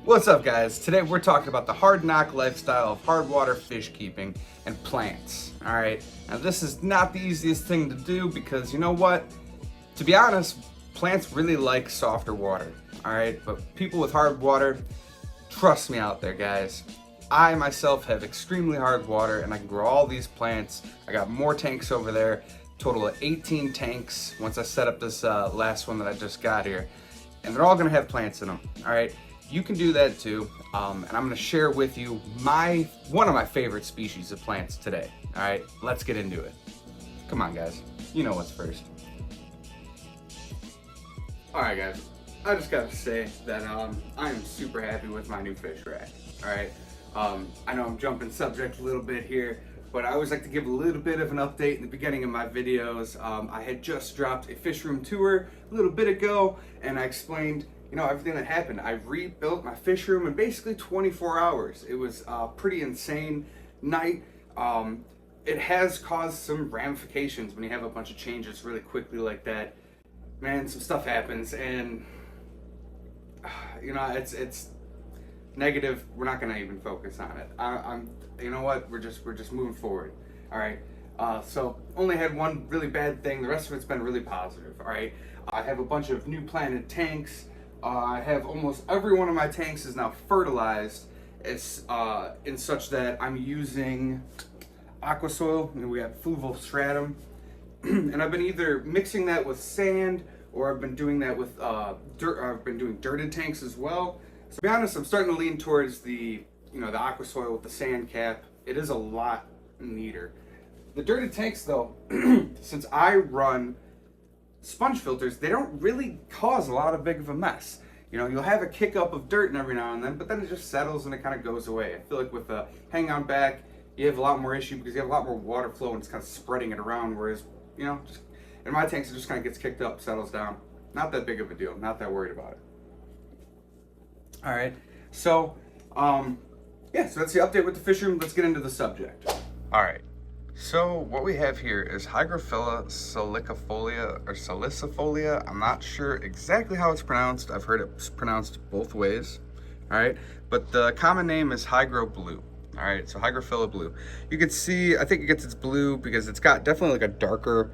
What's up, guys? Today we're talking about the hard knock lifestyle of hard water fish keeping and plants. All right, now this is not the easiest thing to do because you know what? To be honest, plants really like softer water. All right, but people with hard water, trust me out there, guys. I myself have extremely hard water and I can grow all these plants. I got more tanks over there, total of 18 tanks once I set up this last one that I just got here. And they're all gonna have plants in them, all right? You can do that too, and I'm gonna share with you one of my favorite species of plants today, all right? Let's get into it. Come on, guys, you know what's first. All right, guys, I just gotta say that I am super happy with my new fish rack, all right? I know I'm jumping subject a little bit here, but I always like to give a little bit of an update in the beginning of my videos. I had just dropped a fish room tour a little bit ago, and I explained, you know, everything that happened. I rebuilt my fish room in basically 24 hours. It was a pretty insane night. It has caused some ramifications when you have a bunch of changes really quickly like that. Man, some stuff happens, and you know, it's negative. We're not gonna even focus on it. You know what? We're just moving forward. All right. So only had one really bad thing. The rest of it's been really positive. All right. I have a bunch of new planted tanks. I have almost every one of my tanks is now fertilized. It's in such that I'm using aqua soil. And we have fluval stratum, and I've been either mixing that with sand or I've been doing that with dirt. I've been doing dirted tanks as well. So to be honest, I'm starting to lean towards the aqua soil with the sand cap. It is a lot neater. The dirted tanks though, since I run sponge filters, they don't really cause a lot of big of a mess. You know, you'll have a kick up of dirt every now and then, but then it just settles and it kind of goes away. I feel like with a hang on back, you have a lot more issue because you have a lot more water flow and it's kind of spreading it around, whereas, you know, just, in my tanks, it just kind of gets kicked up, settles down. Not that big of a deal, not that worried about it. All right, so yeah, so that's the update with the fish room. Let's get into the subject. All right, so what we have here is Hygrophila silicofolia or salicifolia. I'm not sure exactly how it's pronounced. I've heard it pronounced both ways. All right, but the common name is hygro blue. All right, so Hygrophila blue. You can see, I think it gets its blue because it's got definitely like a darker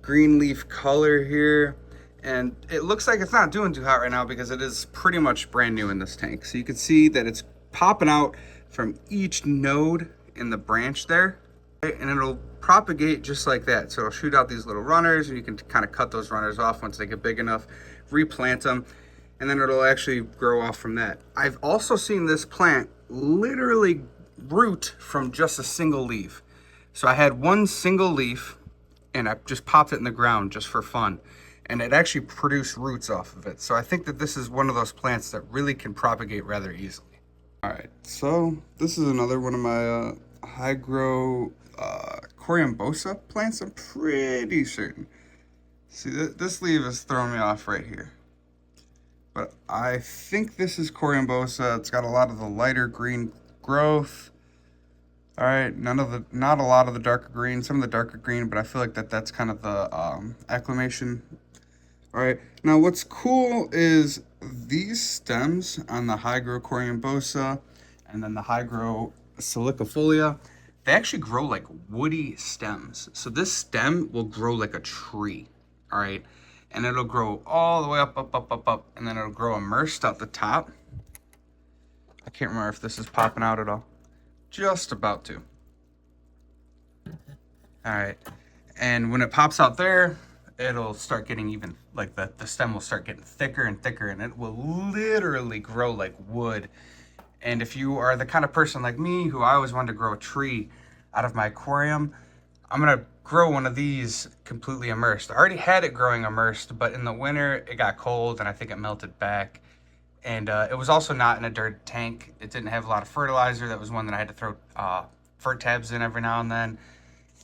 green leaf color here. And it looks like it's not doing too hot right now because it is pretty much brand new in this tank. So you can see that it's popping out from each node in the branch there, right? And it'll propagate just like that. So it'll shoot out these little runners and you can kind of cut those runners off once they get big enough, replant them, and then it'll actually grow off from that. I've also seen this plant literally root from just a single leaf. So I had one single leaf and I just popped it in the ground just for fun. And it actually produced roots off of it. So I think that this is one of those plants that really can propagate rather easily. All right, so this is another one of my Aquarium plants, I'm pretty certain. See, this leaf is throwing me off right here. But I think this is Aquarium. It's got a lot of the lighter green growth. All right, not a lot of the darker green, some of the darker green, but I feel like that's kind of the acclimation. All right, now what's cool is these stems on the Aquarium and then the Hygro silicofolia, they actually grow like woody stems. So this stem will grow like a tree, all right? And it'll grow all the way up, and then it'll grow immersed out the top. I can't remember if this is popping out at all. Just about to. All right, and when it pops out there, it'll start getting even, like the stem will start getting thicker and thicker, and it will literally grow like wood. And if you are the kind of person like me, who I always wanted to grow a tree out of my aquarium, I'm gonna grow one of these completely immersed. I already had it growing immersed, but in the winter, it got cold and I think it melted back. And it was also not in a dirt tank. It didn't have a lot of fertilizer. That was one that I had to throw fert tabs in every now and then.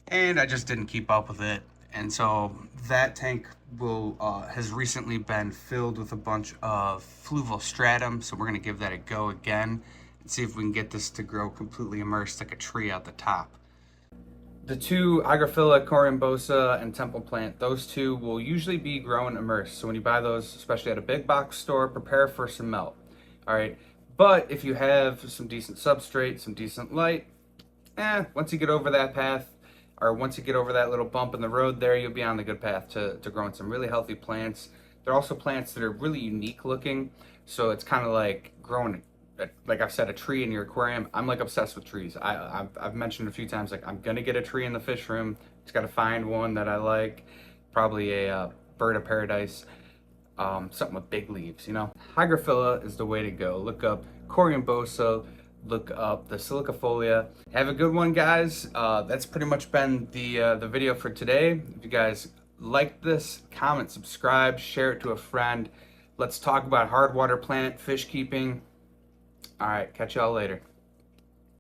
And I just didn't keep up with it. And so that tank has recently been filled with a bunch of fluval stratum. So we're gonna give that a go again and see if we can get this to grow completely immersed like a tree out the top. The two Hygrophila, Aquarium and temple plant, those two will usually be grown immersed. So when you buy those, especially at a big box store, prepare for some melt. All right, But if you have some decent substrate, some decent light, once you get over that path, or once you get over that little bump in the road there, you'll be on the good path to growing some really healthy plants. They're also plants that are really unique looking, so it's kind of like growing, like I've said, a tree in your aquarium. I'm like obsessed with trees. I've mentioned a few times, like I'm gonna get a tree in the fish room. Just gotta find one that I like, probably a bird of paradise, something with big leaves, you know. Hygrophila is the way to go. Look up Aquarium, look up the silicofolia. Have a good one, guys. That's pretty much been the video for today. If you guys like this, comment, subscribe, share it to a friend. Let's talk about hard water plant fish keeping. All right, catch y'all later.